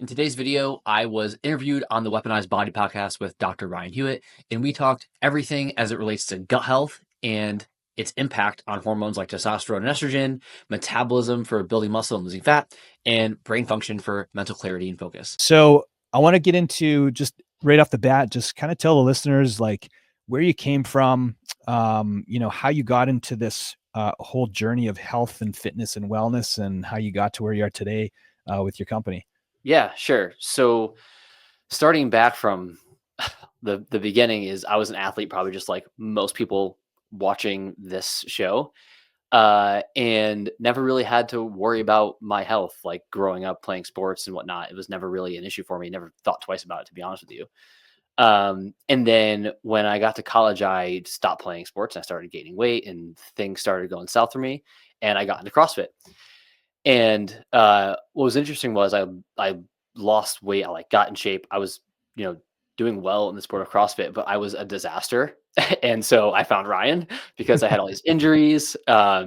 In today's video, I was interviewed on the Weaponized Body Podcast with Dr. Ryan Hewitt, and we talked everything as it relates to gut health and its impact on hormones like testosterone and estrogen, metabolism for building muscle and losing fat, and brain function for mental clarity and focus. So I want to get into just right off the bat, just kind of tell the listeners like where you came from, how you got into this whole journey of health and fitness and wellness and how you got to where you are today with your company. Yeah, sure. So starting back from the beginning is I was an athlete, probably just like most people watching this show, and never really had to worry about my health, like growing up playing sports and whatnot. It was never really an issue for me. Never thought twice about it, to be honest with you. And then when I got to college, I stopped playing sports and I started gaining weight and things started going south for me. And I got into CrossFit. And what was interesting was I lost weight. I like got in shape. I was, doing well in the sport of CrossFit, but I was a disaster. And so I found Ryan because I had all these injuries. I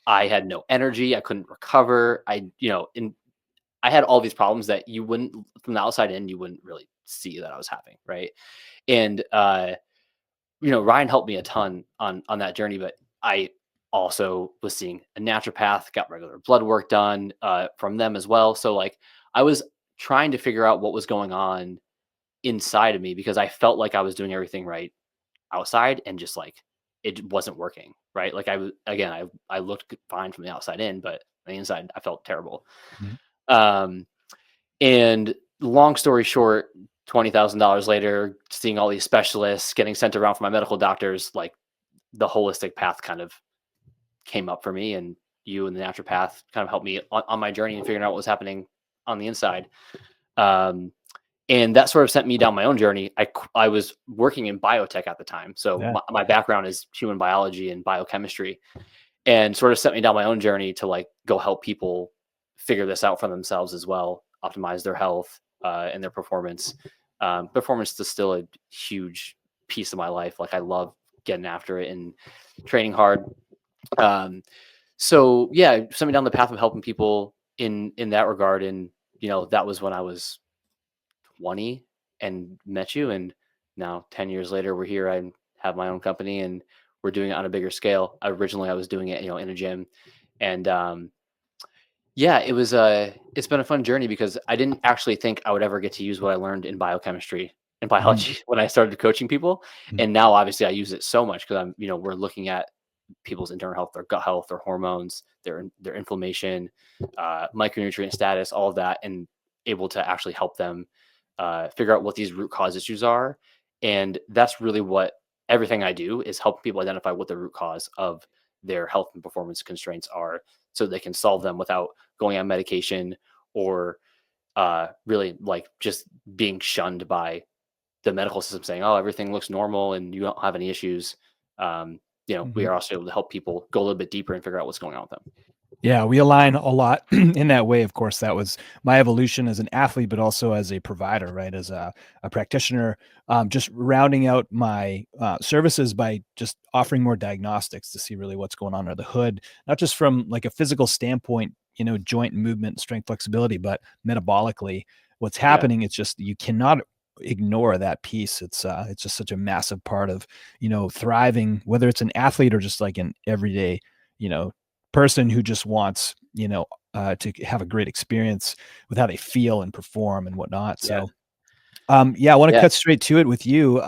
had no energy. I couldn't recover. I had all these problems that you wouldn't, from the outside in, you wouldn't really see that I was having. Right. And, Ryan helped me a ton on that journey, but I also was seeing a naturopath, got regular blood work done from them as well. So like I was trying to figure out what was going on inside of me because I felt like I was doing everything right outside and just like it wasn't working. Right. Like I looked fine from the outside in, but on the inside I felt terrible. Mhm. And long story short, $20,000 later, seeing all these specialists, getting sent around from my medical doctors, like the holistic path kind of came up for me, and you and the naturopath kind of helped me on my journey and figuring out what was happening on the inside. And that sort of sent me down my own journey. I was working in biotech at the time. So Yeah. my background is human biology and biochemistry, and sort of set me down my own journey to like go help people figure this out for themselves as well, optimize their health and their performance. Performance is still a huge piece of my life. Like I love getting after it and training hard. So yeah, sent me down the path of helping people in that regard. And that was when I was 20 and met you. And now 10 years later, we're here. I have my own company and we're doing it on a bigger scale. Originally I was doing it, in a gym. And yeah, it's been a fun journey because I didn't actually think I would ever get to use what I learned in biochemistry and biology when I started coaching people. Mhm. And now obviously I use it so much because we're looking at people's internal health, their gut health, their hormones, their inflammation, micronutrient status, all of that, and able to actually help them figure out what these root cause issues are. And that's really what everything I do is help people identify what the root cause of their health and performance constraints are so they can solve them without going on medication or really like just being shunned by the medical system saying, oh, everything looks normal and you don't have any issues. We are also able to help people go a little bit deeper and figure out what's going on with them. Yeah, we align a lot in that way. Of course, that was my evolution as an athlete, but also as a provider, right? As a practitioner, just rounding out my services by just offering more diagnostics to see really what's going on under the hood, not just from like a physical standpoint, joint movement, strength, flexibility, but metabolically, what's happening. It's just you cannot ignore that piece. It's just such a massive part of thriving, whether it's an athlete or just like an everyday person who just wants, to have a great experience with how they feel and perform and whatnot. Yeah. So, I want to Yeah. cut straight to it with you.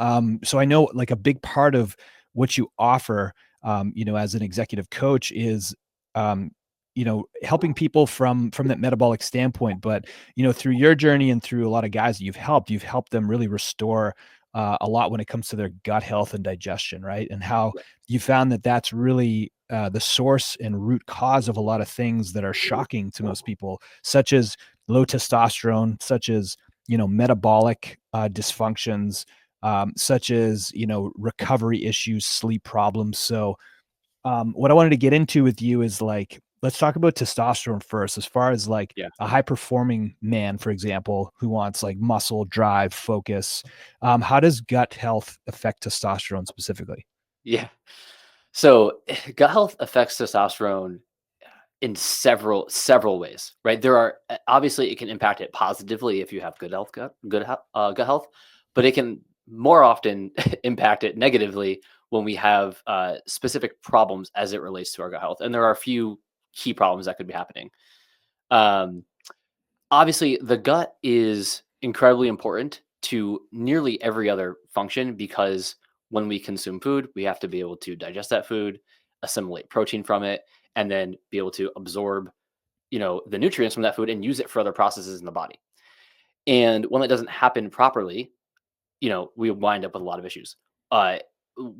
So I know like a big part of what you offer, as an executive coach is, helping people from that metabolic standpoint. But, through your journey and through a lot of guys that you've helped them really restore a lot when it comes to their gut health and digestion, right? And how you found that that's really the source and root cause of a lot of things that are shocking to most people, such as low testosterone, such as metabolic dysfunctions, such as recovery issues, sleep problems. So what I wanted to get into with you is like, let's talk about testosterone first, as far as like Yeah. a high performing man, for example, who wants like muscle, drive, focus. How does gut health affect testosterone specifically? Yeah. So gut health affects testosterone in several ways, right? There are obviously it can impact it positively if you have gut health, but it can more often impact it negatively when we have specific problems as it relates to our gut health. And there are a few key problems that could be happening. Um, Obviously, the gut is incredibly important to nearly every other function because when we consume food, we have to be able to digest that food, assimilate protein from it, and then be able to absorb, the nutrients from that food and use it for other processes in the body. And when that doesn't happen properly, we wind up with a lot of issues. Uh,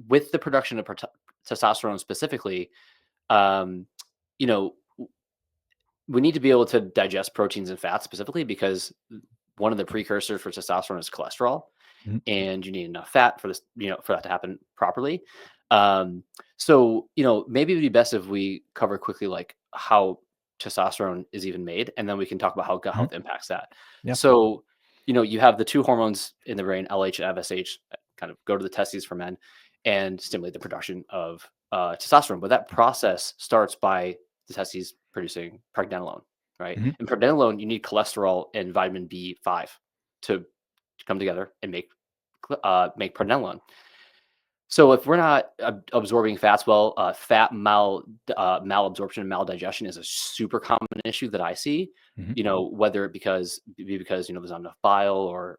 with the production of testosterone specifically, um, you know, we need to be able to digest proteins and fats specifically because one of the precursors for testosterone is cholesterol, Mhm. and you need enough fat for this, for that to happen properly. Um, so, maybe it'd be best if we cover quickly like how testosterone is even made, and then we can talk about how gut Mhm. health impacts that. Yeah. So, you have the two hormones in the brain, LH and FSH, that kind of go to the testes for men and stimulate the production of testosterone. But that process starts by the testes producing pregnenolone, right? Mhm. And pregnenolone, you need cholesterol and vitamin B5 to come together and make pregnenolone. So if we're not absorbing fats well, malabsorption and maldigestion is a super common issue that I see. Mhm. Whether it be because there's not enough bile or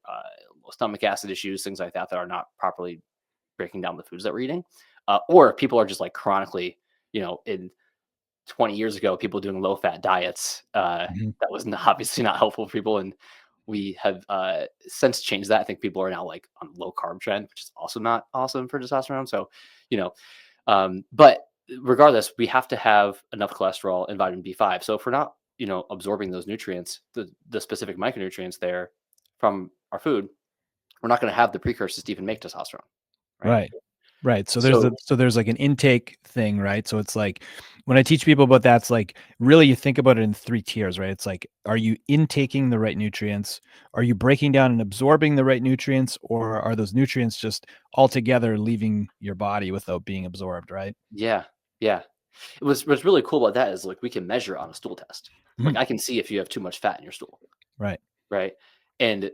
stomach acid issues, things like that are not properly breaking down the foods that we're eating, or people are just like chronically, in 20 years ago, people doing low fat diets, Mhm. that was obviously not helpful for people. And we have since changed that. I think people are now like on low carb trend, which is also not awesome for testosterone. So, you know, but regardless, we have to have enough cholesterol and vitamin B5. So if we're not, absorbing those nutrients, the specific micronutrients there from our food, we're not going to have the precursors to even make testosterone. Right. Right. Right. So So there's like an intake thing, right? So it's like when I teach people about that, it's like really you think about it in 3 tiers, right? It's like, are you intaking the right nutrients? Are you breaking down and absorbing the right nutrients? Or are those nutrients just altogether leaving your body without being absorbed, right? yeah, yeah. What's really cool about that is like we can measure on a stool test. Like Mhm. I can see if you have too much fat in your stool, Right. right? And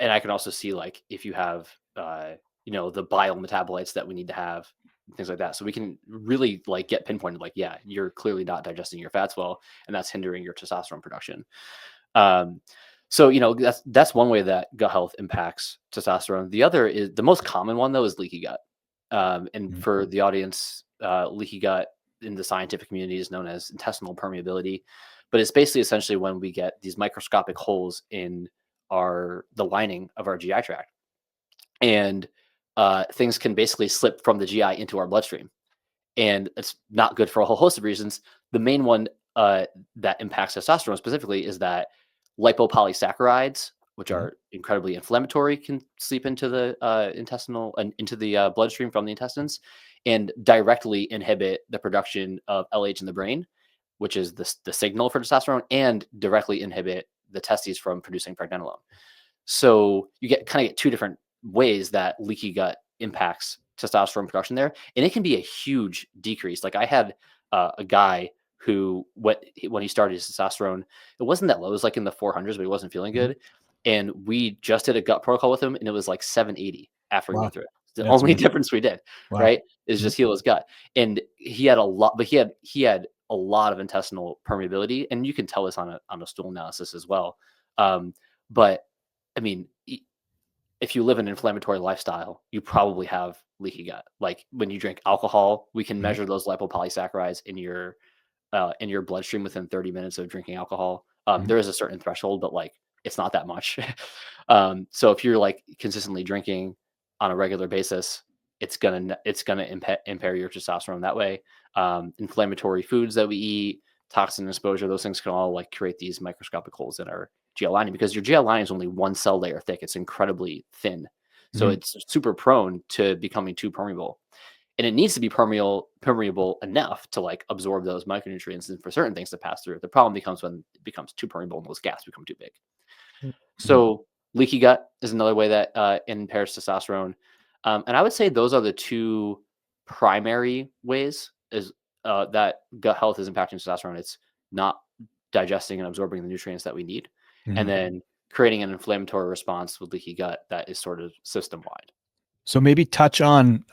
I can also see like if you have the bile metabolites that we need to have, things like that. So we can really like get pinpointed like, yeah, you're clearly not digesting your fats well, and that's hindering your testosterone production. Um, so that's one way that gut health impacts testosterone. The other is the most common one though is leaky gut. And Mhm. for the audience, leaky gut in the scientific community is known as intestinal permeability, but it's basically essentially when we get these microscopic holes in the lining of our GI tract, and things can basically slip from the GI into our bloodstream, and it's not good for a whole host of reasons. The main one that impacts testosterone specifically is that lipopolysaccharides, which Mhm. are incredibly inflammatory, can seep into the intestinal and into the bloodstream from the intestines, and directly inhibit the production of LH in the brain, which is the signal for testosterone, and directly inhibit the testes from producing pregnenolone. So you get two different ways that leaky gut impacts testosterone production there, and it can be a huge decrease. Like I had a guy who when he started his testosterone, it wasn't that low. It was like in the 400s, but he wasn't feeling Mhm. good. And we just did a gut protocol with him, and it was like 780 after we Wow. went through it. The That's only amazing. difference we did, Wow. right, is Mhm. just heal his gut. And he had a lot, but he had a lot of intestinal permeability, and you can tell this on a stool analysis as well. But I mean, if you live an inflammatory lifestyle, you probably have leaky gut. Like when you drink alcohol, we can Mhm. measure those lipopolysaccharides in your bloodstream within 30 minutes of drinking alcohol. Mhm. There is a certain threshold, but like it's not that much. So if you're like consistently drinking on a regular basis, it's gonna impair your testosterone that way. Inflammatory foods that we eat, toxin exposure, those things can all like create these microscopic holes in our GL lining because your GL lining is only one cell layer thick. It's incredibly thin. So Mhm. it's super prone to becoming too permeable. And it needs to be permeable enough to like absorb those micronutrients and for certain things to pass through. The problem becomes when it becomes too permeable and those gaps become too big. Mhm. So leaky gut is another way that impairs testosterone. And I would say those are the two primary ways is that gut health is impacting testosterone. It's not digesting and absorbing the nutrients that we need, and Mhm. then creating an inflammatory response with leaky gut that is sort of system wide. So maybe touch on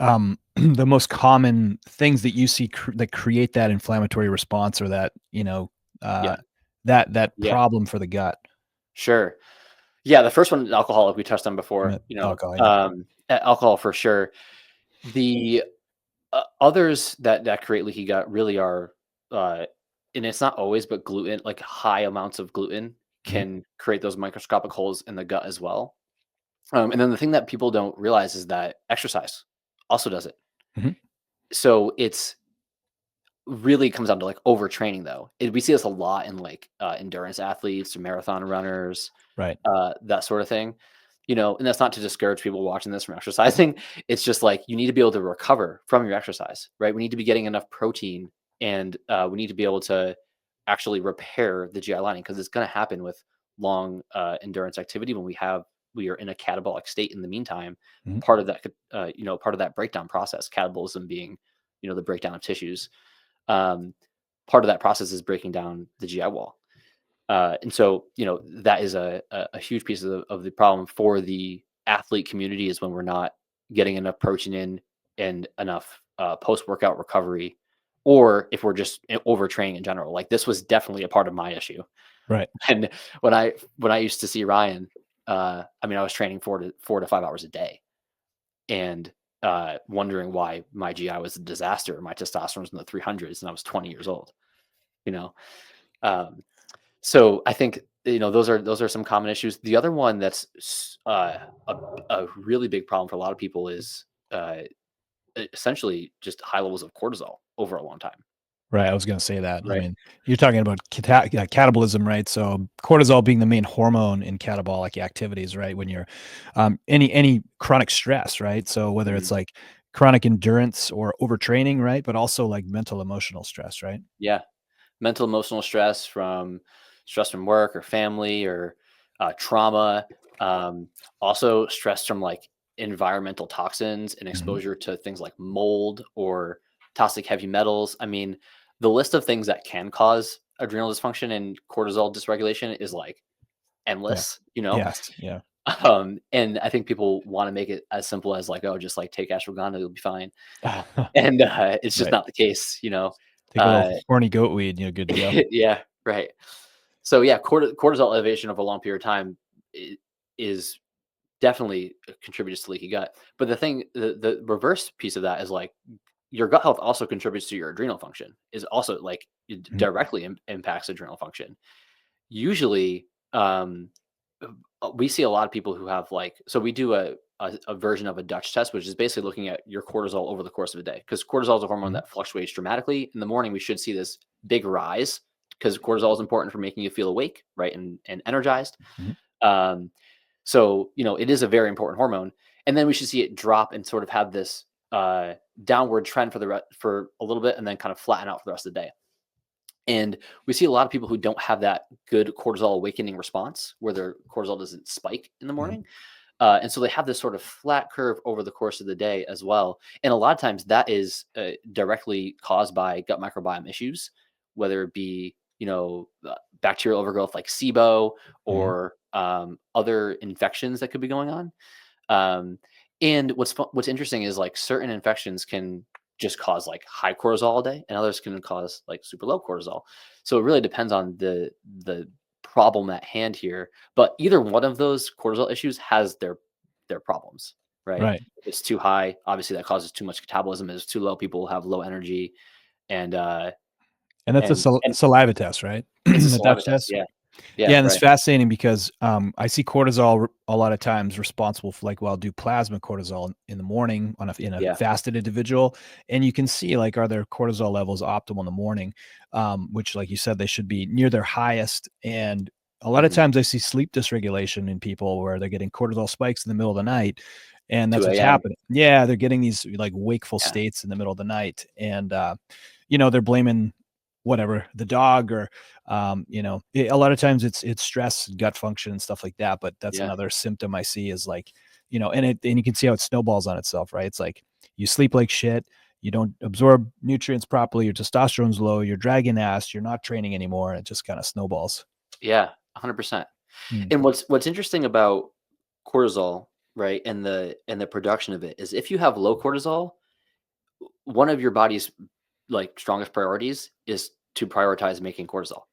the most common things that you see that create that inflammatory response, or that, Yeah. that Yeah. problem for the gut. Sure. Yeah. The first one, alcohol, like we touched on before, Alcohol, yeah. alcohol for sure. The others that create leaky gut really are, uh, and it's not always, but gluten, like high amounts of gluten Mhm, can create those microscopic holes in the gut as well. And then the thing that people don't realize is that exercise also does it. mhm. So it's really comes down to like overtraining though. We see this a lot in like endurance athletes, marathon runners, Right. that sort of thing. And that's not to discourage people watching this from exercising. It's just like you need to be able to recover from your exercise, right? We need to be getting enough protein, and we need to be able to actually repair the GI lining, because it's going to happen with long endurance activity when we are in a catabolic state in the meantime. Mhm. Part of that could, part of that breakdown process, catabolism being, the breakdown of tissues. Um, Part of that process is breaking down the GI wall. And so, that is a huge piece of the problem for the athlete community, is when we're not getting enough protein in and enough post workout recovery, or if we're just overtraining in general. Like this was definitely a part of my issue. Right. And when I used to see Ryan, I mean, I was training 4 to 5 hours a day, and wondering why my GI was a disaster. My testosterone was in the 300s, and I was 20 years old. You know, um, so I think, those are some common issues. The other one that's a really big problem for a lot of people is essentially just high levels of cortisol over a long time. Right, I was gonna say that. I Right. mean, you're talking about catabolism, right? So cortisol being the main hormone in catabolic activities, right? When you're any chronic stress, right? So whether Mhm. it's like chronic endurance or overtraining, right? But also like mental emotional stress, right? Yeah. Mental, emotional stress from work or family, or trauma. Um, Also stress from like environmental toxins and Mhm. exposure to things like mold or toxic heavy metals. I mean, the list of things that can cause adrenal dysfunction and cortisol dysregulation is like Yeah. endless. Yes. Yeah. And I think people want to make it as simple as like, oh, just like take ashwagandha, you'll be fine. And it's just Right. not the case. Take a little Uh, horny goat weed, you're good to go. yeah, right. So yeah, cortisol elevation over a long period of time is definitely contributes to leaky gut. But the reverse piece of that is like your gut health also contributes to your adrenal function. Is also like it Mhm. directly impacts adrenal function. Usually, um, we see a lot of people who have like, so we do a version of a Dutch test, which is basically looking at your cortisol over the course of a day, because cortisol is a hormone Mhm. that fluctuates dramatically. In the morning, we should see this big rise, because cortisol is important for making you feel awake, right, and energized. Mhm. Um, so it is a very important hormone, and then we should see it drop and sort of have this downward trend for a little bit, and then kind of flatten out for the rest of the day. And we see a lot of people who don't have that good cortisol awakening response, where their cortisol doesn't spike in the Mhm. morning. And so they have this sort of flat curve over the course of the day as well. And a lot of times that is directly caused by gut microbiome issues, whether it be, bacterial overgrowth like SIBO, Mhm. or other infections that could be going on. Um, and what's interesting is like certain infections can just cause like high cortisol all day, and others can cause like super low cortisol. So it really depends on the problem at hand here. But either one of those cortisol issues has their problems, right? Right. If it's too high, obviously that causes too much catabolism. If it's too low, people will have low energy, and And that's a and saliva test, right? it's a The saliva Dutch test. test? Yeah, yeah, Yeah, and it's right. fascinating because, I see cortisol a lot of times responsible for, like, well, I'll do plasma cortisol in the morning in a Yeah. fasted individual, and you can see, like, are their cortisol levels optimal in the morning, which, like you said, they should be near their highest, and a lot of Hmm. times I see sleep dysregulation in people where they're getting cortisol spikes in the middle of the night, and that's 2 what's a.m. happening. Yeah, they're getting these, like, wakeful Yeah, states in the middle of the night, and, they're blaming whatever, the dog, or a lot of times it's stress, gut function, and stuff like that. But that's yeah, another symptom I see is like, and you can see how it snowballs on itself, right? It's like you sleep like shit, you don't absorb nutrients properly, your testosterone's low, you're dragging ass, you're not training anymore, and it just kind of snowballs. Yeah, 100%. Mm. And what's interesting about cortisol, right, and the production of it is if you have low cortisol, one of your body's like strongest priorities is to prioritize making cortisol.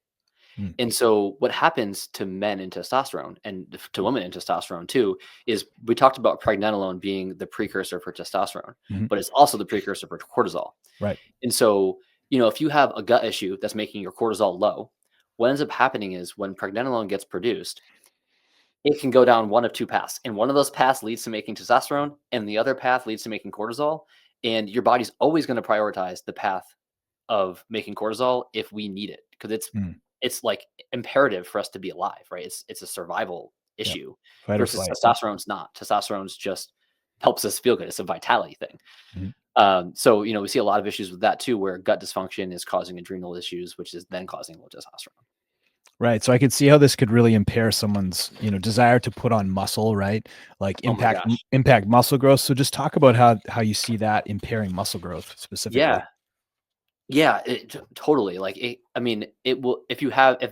Mm. And so what happens to men in testosterone and to women in testosterone too is we talked about pregnenolone being the precursor for testosterone, Mhm. but it's also the precursor for cortisol. Right. And so, if you have a gut issue that's making your cortisol low, what ends up happening is when pregnenolone gets produced, it can go down one of two paths. And one of those paths leads to making testosterone, and the other path leads to making cortisol. And your body's always going to prioritize the path of making cortisol if we need it because Mm. it's like imperative for us to be alive, right? It's a survival Yeah. issue Fight or versus flight. testosterone's not. Testosterone's just helps us feel good. It's a vitality thing. Mhm. So we see a lot of issues with that too, where gut dysfunction is causing adrenal issues, which is then causing low testosterone. Right. So I could see how this could really impair someone's, desire to put on muscle, right? Like Oh my gosh. impact muscle growth. So just talk about how you see that impairing muscle growth specifically. Yeah. Yeah, totally. Like I mean, it will if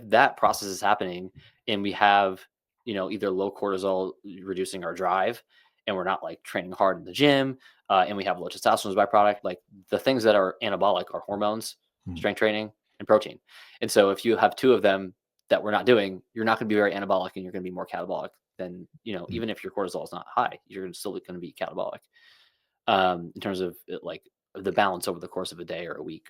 that process is happening and we have, either low cortisol reducing our drive and we're not like training hard in the gym, and we have low testosterone as a byproduct, like the things that are anabolic are hormones, Mm. strength training, and protein. And so if you have two of them that we're not doing, you're not going to be very anabolic and you're going to be more catabolic than, Mm. even if your cortisol is not high, you're still going to be catabolic in terms of like the balance over the course of a day or a week.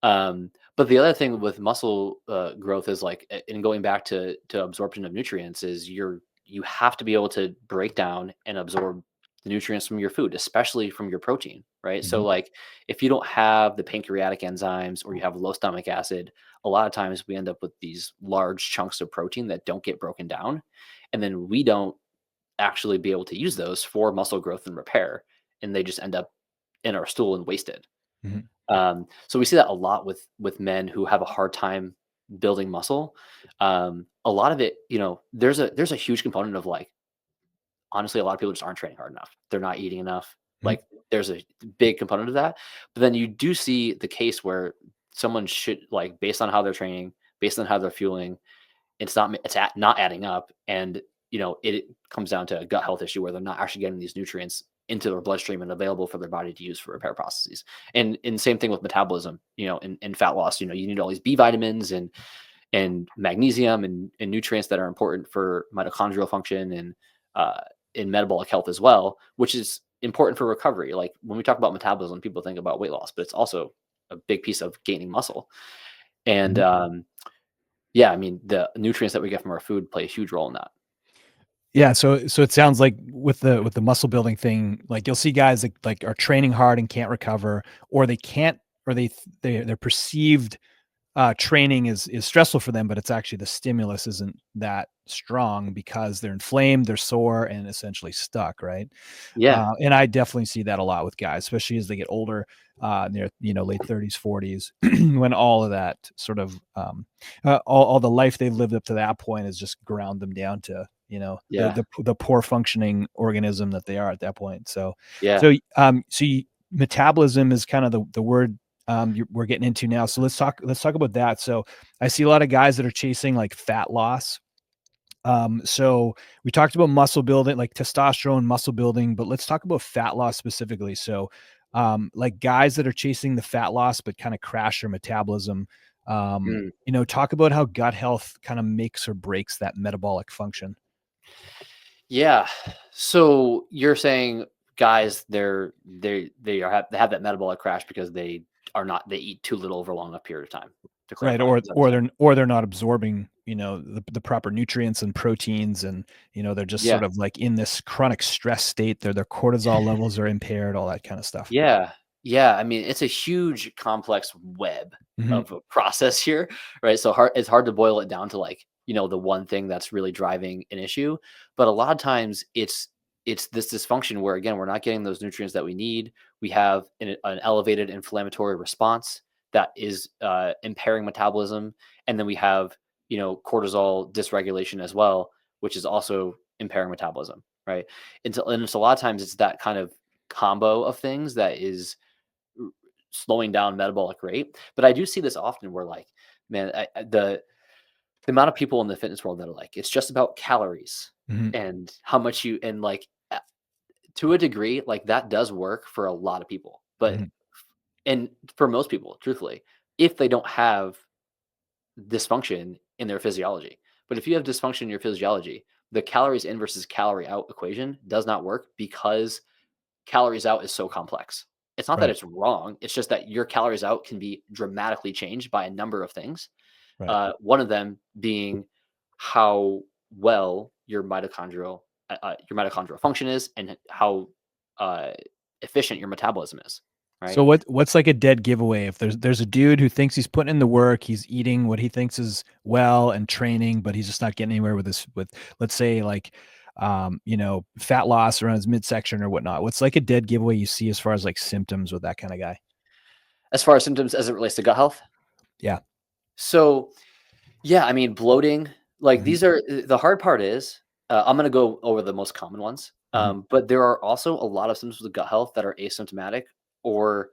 But the other thing with muscle growth is like, and going back to absorption of nutrients, is you have to be able to break down and absorb the nutrients from your food, especially from your protein, right? So Mhm. like, if you don't have the pancreatic enzymes or you have low stomach acid, a lot of times we end up with these large chunks of protein that don't get broken down, and then we don't actually be able to use those for muscle growth and repair, and they just end up in our stool and wasted. Mhm. So we see that a lot with men who have a hard time building muscle. A lot of it, there's a huge component of like, honestly, a lot of people just aren't training hard enough. They're not eating enough. Mhm. Like there's a big component of that. But then you do see the case where someone should like, based on how they're training, based on how they're fueling, not adding up, and it comes down to a gut health issue where they're not actually getting these nutrients into their bloodstream and available for their body to use for repair processes. And same thing with metabolism, and fat loss. You need all these B vitamins and magnesium and nutrients that are important for mitochondrial function and in metabolic health as well, which is important for recovery. Like when we talk about metabolism, people think about weight loss, but it's also a big piece of gaining muscle. And Mhm. yeah, I mean, the nutrients that we get from our food play a huge role in that. Yeah, so it sounds like with the muscle building thing, like you'll see guys like are training hard and can't recover, or they can't, or they're perceived training is stressful for them, but it's actually the stimulus isn't that strong because they're inflamed, they're sore, and essentially stuck, right? Yeah. And I definitely see that a lot with guys, especially as they get older, in their late 30s, 40s, when all of that sort of all the life they've lived up to that point has just ground them down to Yeah. the poor functioning organism that they are at that point. So Yeah. metabolism is kind of the word we're getting into now. So let's talk about that. So I see a lot of guys that are chasing like fat loss. So we talked about muscle building, like testosterone, muscle building, but let's talk about fat loss specifically. So, like guys that are chasing the fat loss, but kind of crash their metabolism, Mm. talk about how gut health kind of makes or breaks that metabolic function. Yeah. So you're saying guys, they have that metabolic crash because they eat too little over a long enough period of time. To Right. clarify, Or, is that what or you're saying? they're not absorbing, the proper nutrients and proteins. And, they're just Yeah. sort of like in this chronic stress state. Their cortisol levels are impaired, all that kind of stuff. Yeah. Yeah. I mean, it's a huge complex web Mhm. of a process here, right? So it's hard to boil it down to like, the one thing that's really driving an issue. But a lot of times it's this dysfunction where again, we're not getting those nutrients that we need. We have an elevated inflammatory response that is impairing metabolism. And then we have, cortisol dysregulation as well, which is also impairing metabolism, right? And it's a lot of times it's that kind of combo of things that is slowing down metabolic rate. But I do see this often where like, man, the amount of people in the fitness world that are like, it's just about calories Mhm. and how much you, and like to a degree, like that does work for a lot of people. But Mhm. and for most people, truthfully, if they don't have dysfunction in their physiology. But if you have dysfunction in your physiology, the calories in versus calorie out equation does not work because calories out is so complex. It's not that Right. it's wrong. It's just that your calories out can be dramatically changed by a number of things. Right. One of them being how well your mitochondrial function is, and how uh, efficient your metabolism is. Right? So what's like a dead giveaway if there's a dude who thinks he's putting in the work, he's eating what he thinks is well and training, but he's just not getting anywhere with this with let's say like fat loss around his midsection or whatnot. What's like a dead giveaway you see as far as like symptoms with that kind of guy? As far as symptoms as it relates to gut health, Yeah. so yeah, I mean bloating. Like Mhm. these are the hard part is I'm going to go over the most common ones, Mhm. but there are also a lot of symptoms with gut health that are asymptomatic or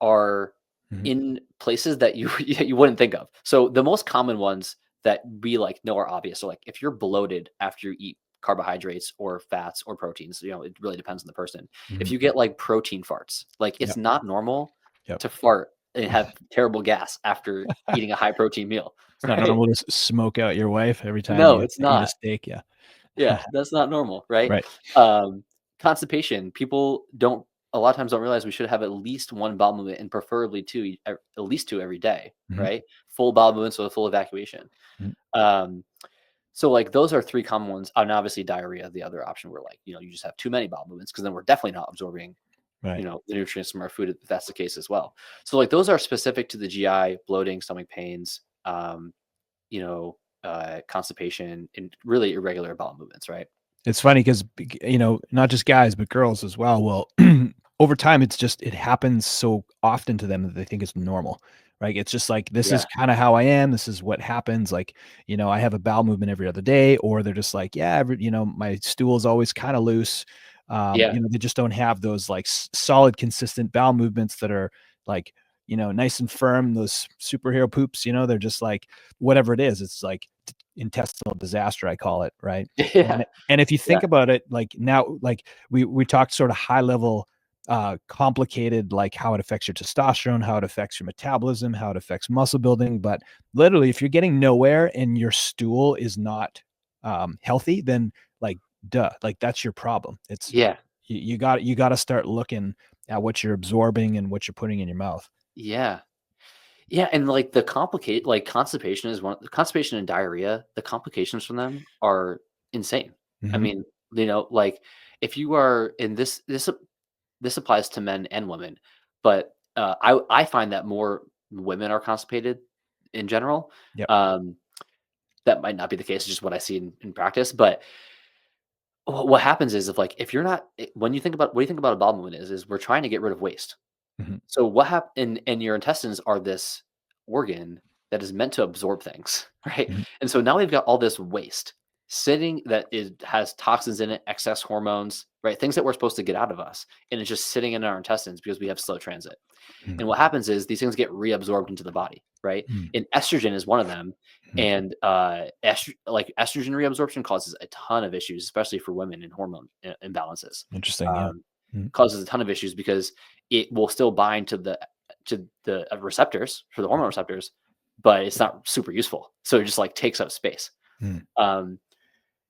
are Mhm. in places that you you wouldn't think of. So the most common ones that we like know are obvious. So like if you're bloated after you eat carbohydrates or fats or proteins, it really depends on the person. If Mhm. you get like protein farts, like it's Yep. not normal Yep. to fart and have terrible gas after eating a high protein meal, It's not right? normal to smoke out your wife every time No, you it's eat a not. steak. Yeah. Yeah, that's not normal, right? Right. Um, Constipation, people don't a lot of times don't realize we should have at least 1 bowel movement and preferably 2, at least 2 every day, Mhm. right? Full bowel movements with a full evacuation. Mhm. Um, so, like, those are 3 common ones, and obviously diarrhea, the other option where, like, you just have too many bowel movements because then we're definitely not absorbing, Right. the nutrients from our food if that's the case as well. So, like, those are specific to the GI, bloating, stomach pains, constipation, and really irregular bowel movements, right? It's funny because not just guys, but girls as well. Well, over time, it happens so often to them that they think it's normal, right? It's just like, this is Yeah. kind of how I am. This is what happens. Like, I have a bowel movement every other day, or they're just like, yeah, my stool is always kind of loose. Yeah. They just don't have those like solid, consistent bowel movements that are like, nice and firm. Those superhero poops, they're just like whatever it is. It's like intestinal disaster, I call it, right? Yeah. And if you Yeah. think about it, like now, like we talked sort of high level, complicated, like how it affects your testosterone, how it affects your metabolism, how it affects muscle building. But literally, if you're getting nowhere and your stool is not healthy, then like duh, like that's your problem. It's Yeah. you got to start looking at what you're absorbing and what you're putting in your mouth. Yeah. Yeah, and, like, the complicate like, constipation and diarrhea, the complications from them are insane. I Hmm. mean, like, if you are in this applies to men and women, but, I find that more women are constipated in general. Yep. Um, that might not be the case, it's just what I see in practice, but what happens is if you're not when you think about what you think about a bowel movement is we're trying to get rid of waste. Hmm. So what happened and your intestines are this organ that is meant to absorb things, right? Hmm. And so now we've got all this waste sitting that is has toxins in it, excess hormones, right? Things that we're supposed to get out of us, and it's just sitting in our intestines because we have slow transit. And what happens is these things get reabsorbed into the body, right? Hmm. And estrogen is one of them. Hmm. And estrogen reabsorption causes a ton of issues, especially for women in hormone imbalances. Interesting. Yeah. Um, Mhm. Causes a ton of issues because it will still bind to the receptors for the hormone receptors, but it's not super useful. So it just like takes up space. Mhm. Um,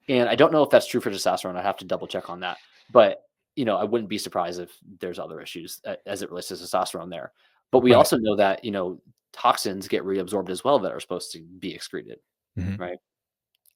and I don't know if that's true for testosterone. I'd have to double check on that. But I wouldn't be surprised if there's other issues as it relates to testosterone there. But we Right. also know that toxins get reabsorbed as well that are supposed to be excreted, Mhm. right?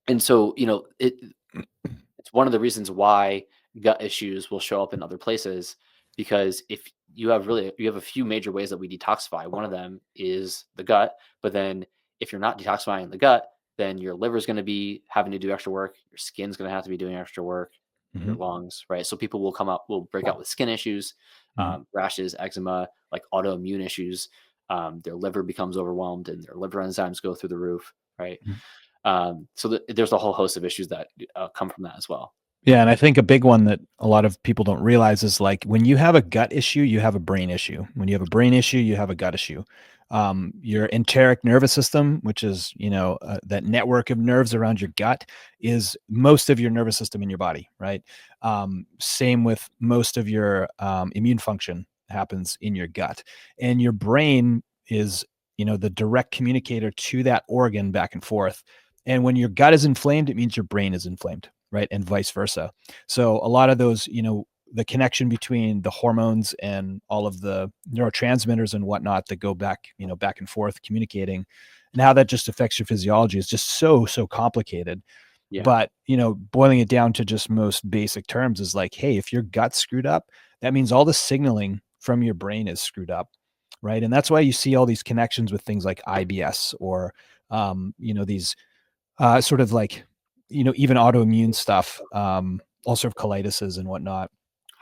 And so it's one of the reasons why gut issues will show up in other places because if you have a few major ways that we detoxify. One of them is the gut, but then if you're not detoxifying the gut, then your liver is going to be having to do extra work, your skin's going to have to be doing extra work, your Mhm. lungs, right? So people will break out with skin issues, Mhm. rashes, eczema, like autoimmune issues. Their liver becomes overwhelmed and their liver enzymes go through the roof, right? Mhm. So there's a whole host of issues that come from that as well. Yeah, and I think a big one that a lot of people don't realize is like when you have a gut issue, you have a brain issue. When you have a brain issue, you have a gut issue. Your enteric nervous system, which is that network of nerves around your gut, is most of your nervous system in your body, right? Same with most of your immune function happens in your gut, and your brain is the direct communicator to that organ back and forth. And when your gut is inflamed, it means your brain is inflamed, right? And vice versa. So a lot of those, the connection between the hormones and all of the neurotransmitters and whatnot that go back, back and forth communicating, and how that just affects your physiology is just so complicated. Yeah. But, boiling it down to just most basic terms is like, hey, if your gut's screwed up, that means all the signaling from your brain is screwed up. Right. And that's why you see all these connections with things like IBS or, these sort of like, even autoimmune stuff, ulcerative colitis and whatnot.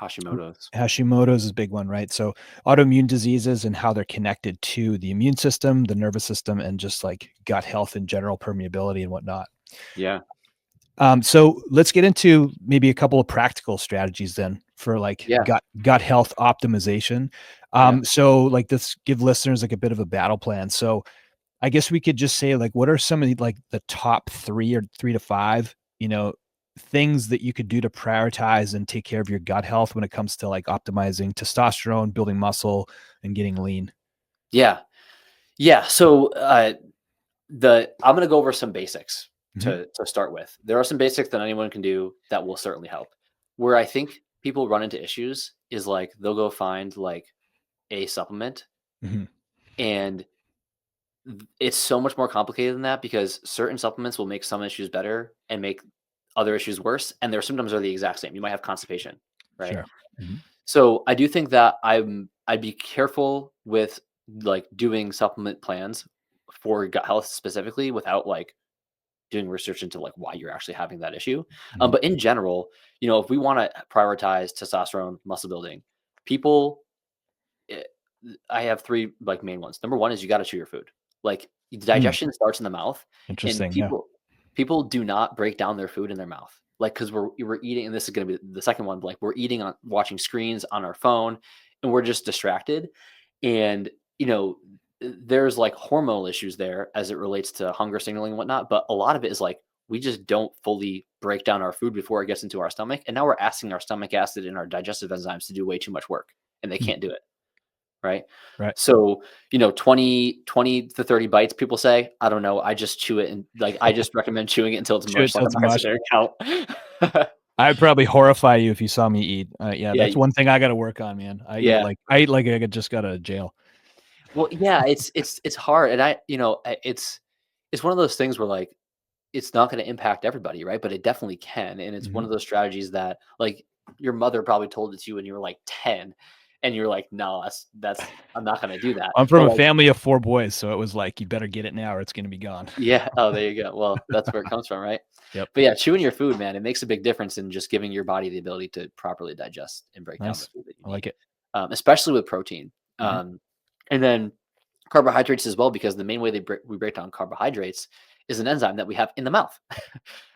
Hashimoto's is a big one, right? So autoimmune diseases and how they're connected to the immune system, the nervous system, and just like gut health in general, permeability and whatnot. Yeah. So let's get into maybe a couple of practical strategies then for like gut health optimization. So like let's give listeners like a bit of a battle plan. So I guess we could just say like, what are some of the top 3 or 3 to 5, things that you could do to prioritize and take care of your gut health when it comes to like optimizing testosterone, building muscle, and getting lean? Yeah. Yeah. So I'm going to go over some basics to start with. There are some basics that anyone can do that will certainly help. Where I think people run into issues is like they'll go find like a supplement, and it's so much more complicated than that because certain supplements will make some issues better and make other issues worse, and their symptoms are the exact same. You might have constipation, right? Sure. So I do think that I'd be careful with like doing supplement plans for gut health specifically without like doing research into like why you're actually having that issue. But in general, if we want to prioritize testosterone muscle building, people, eh, I have 3 like main ones. Number 1 is you got to chew your food. Like digestion starts in the mouth, and Interesting. Yeah. people do not break down their food in their mouth. Like because we're eating, and this is going to be the second one. Like we're eating on watching screens on our phone, and we're just distracted. And there's like hormonal issues there as it relates to hunger signaling and whatnot. But a lot of it is like we just don't fully break down our food before it gets into our stomach, and now we're asking our stomach acid and our digestive enzymes to do way too much work, and they can't do it. Right. So, 20 to 30 bites, people say, I don't know. I just chew it. And like, I just recommend chewing it until it's mush. Like, I'm not gonna sit there and count. I'd probably horrify you if you saw me eat. Yeah, Yeah. that's one thing I got to work on, man. I eat like I just got out of jail. Well, yeah, it's hard. And it's one of those things where like, it's not going to impact everybody. Right. But it definitely can. And it's one of those strategies that like your mother probably told it to you when you were like 10. And you're like, no, that's I'm not going to do that. I'm from But a like, family of 4 boys, so it was like, you better get it now or it's going to be gone. yeah. Oh, there you go. Well, that's where it comes from, right? Yep. But yeah, chewing your food, man, it makes a big difference in just giving your body the ability to properly digest and break down the food that you I need. like it. Especially with protein. And then carbohydrates as well, because the main way we break down carbohydrates is an enzyme that we have in the mouth,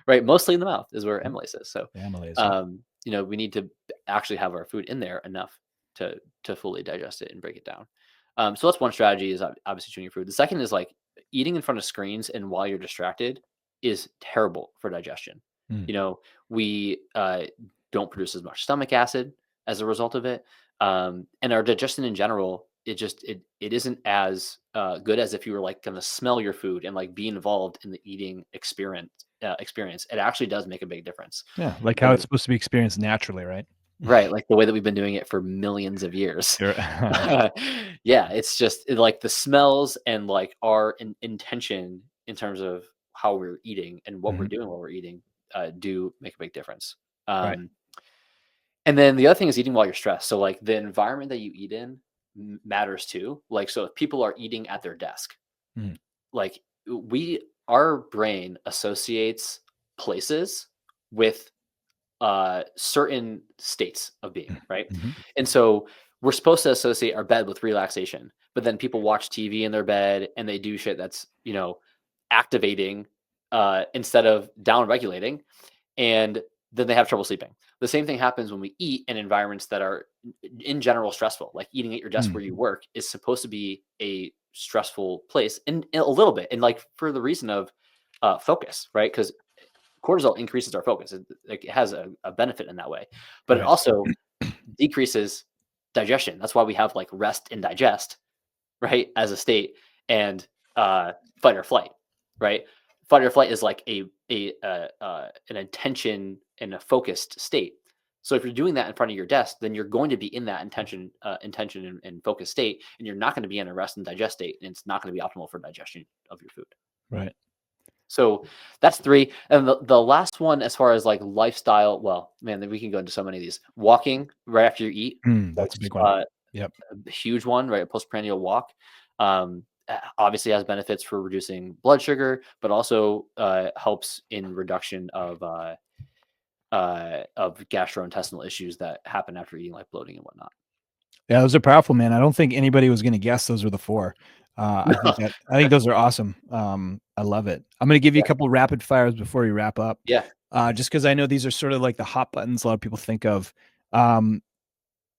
right? Mostly in the mouth is where amylase is. So, we need to actually have our food in there enough to fully digest it and break it down. So that's one strategy, is obviously chewing your food. The second is like eating in front of screens and while you're distracted is terrible for digestion. We don't produce as much stomach acid as a result of it, and our digestion in general, it isn't as good as if you were like going to smell your food and like be involved in the eating experience. It actually does make a big difference. Yeah, like how it's supposed to be experienced naturally, right? Right, like the way that we've been doing it for millions of years. Sure. Yeah, it's just like the smells and like our intention in terms of how we're eating and what we're doing while we're eating do make a big difference. Right. And then the other thing is eating while you're stressed. So like the environment that you eat in matters too. Like, so if people are eating at their desk, like our brain associates places with certain states of being, right? And so we're supposed to associate our bed with relaxation, but then people watch TV in their bed and they do shit that's, activating instead of down regulating. And then they have trouble sleeping. The same thing happens when we eat in environments that are in general stressful. Like eating at your desk where you work is supposed to be a stressful place, and a little bit, and like for the reason of focus, right? Because cortisol increases our focus. It has a benefit in that way, but it also decreases digestion. That's why we have like rest and digest, right, as a state, and fight or flight, right? Fight or flight is like an intention and a focused state. So if you're doing that in front of your desk, then you're going to be in that intention and focused state, and you're not going to be in a rest and digest state, and it's not going to be optimal for digestion of your food. Right. So that's 3. And the last one, as far as like lifestyle, well, man, we can go into so many of these. Walking right after you eat. That's a big one. Yep. A huge one, right? A postprandial walk. Obviously has benefits for reducing blood sugar, but also helps in reduction of gastrointestinal issues that happen after eating, like bloating and whatnot. Yeah, those are powerful, man. I don't think anybody was going to guess those were the 4. I think those are awesome. I love it. I'm going to give you a couple of rapid fires before we wrap up. Yeah. Just because I know these are sort of like the hot buttons a lot of people think of.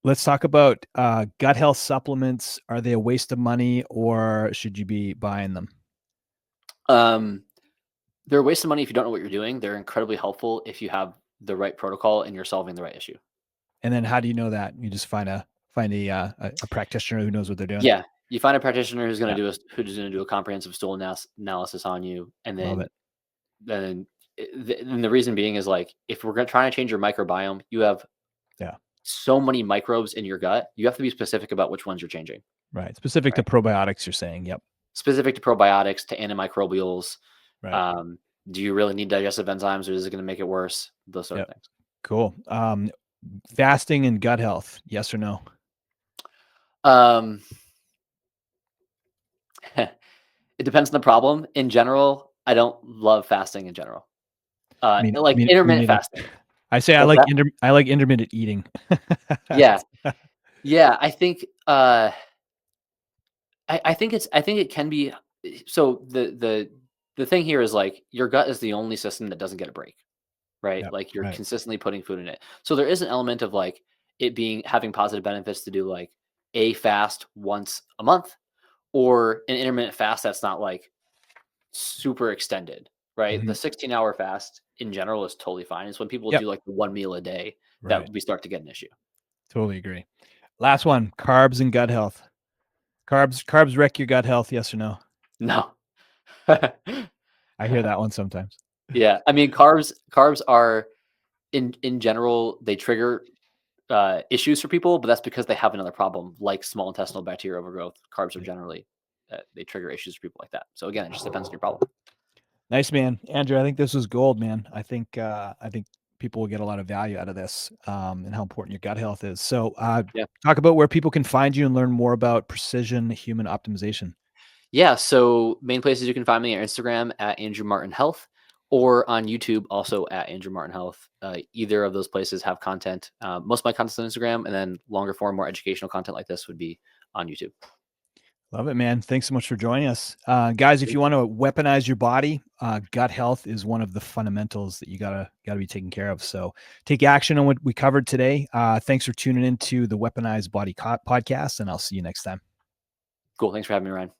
Let's talk about gut health supplements. Are they a waste of money, or should you be buying them? They're a waste of money if you don't know what you're doing. They're incredibly helpful if you have the right protocol and you're solving the right issue. And then how do you know that? You just find a practitioner who knows what they're doing. Yeah, you find a practitioner who's going to do a comprehensive stool analysis on you, and then the reason being is like if we're trying to change your microbiome, you have so many microbes in your gut. You have to be specific about which ones you're changing. Right, specific to probiotics. You're saying, yep. Specific to probiotics, to antimicrobials. Right. Do you really need digestive enzymes, or is it going to make it worse? Those sort of things. Cool. Fasting and gut health, yes or no? It depends on the problem. In general, I don't love fasting in general. Intermittent fasting. I say I like intermittent eating. Yeah. I think I think it can be. So the thing here is like your gut is the only system that doesn't get a break, right? Yep, like you're consistently putting food in it. So there is an element of like it having positive benefits to do like a fast once a month, or an intermittent fast that's not like super extended, right? Mm-hmm. The 16-hour fast in general is totally fine. It's when people do like the 1 meal a day that we start to get an issue. Totally agree. Last one, carbs and gut health. Carbs wreck your gut health, yes or no? No. I hear that one sometimes. Yeah. I mean, carbs are in general, they trigger issues for people, but that's because they have another problem like small intestinal bacterial overgrowth. Carbs are generally, they trigger issues for people like that. So again, it just depends on your problem. Nice, man. Andrew, I think this was gold, man. I think people will get a lot of value out of this, and how important your gut health is. So talk about where people can find you and learn more about precision human optimization. Yeah. So main places you can find me are Instagram at Andrew Martin Health, or on YouTube also at Andrew Martin Health. Either of those places have content. Most of my content's on Instagram, and then longer form, more educational content like this would be on YouTube. Love it, man. Thanks so much for joining us. Guys, if you want to weaponize your body, gut health is one of the fundamentals that you gotta be taken care of. So take action on what we covered today. Thanks for tuning into the Weaponized Body Podcast, and I'll see you next time. Cool. Thanks for having me, Ryan.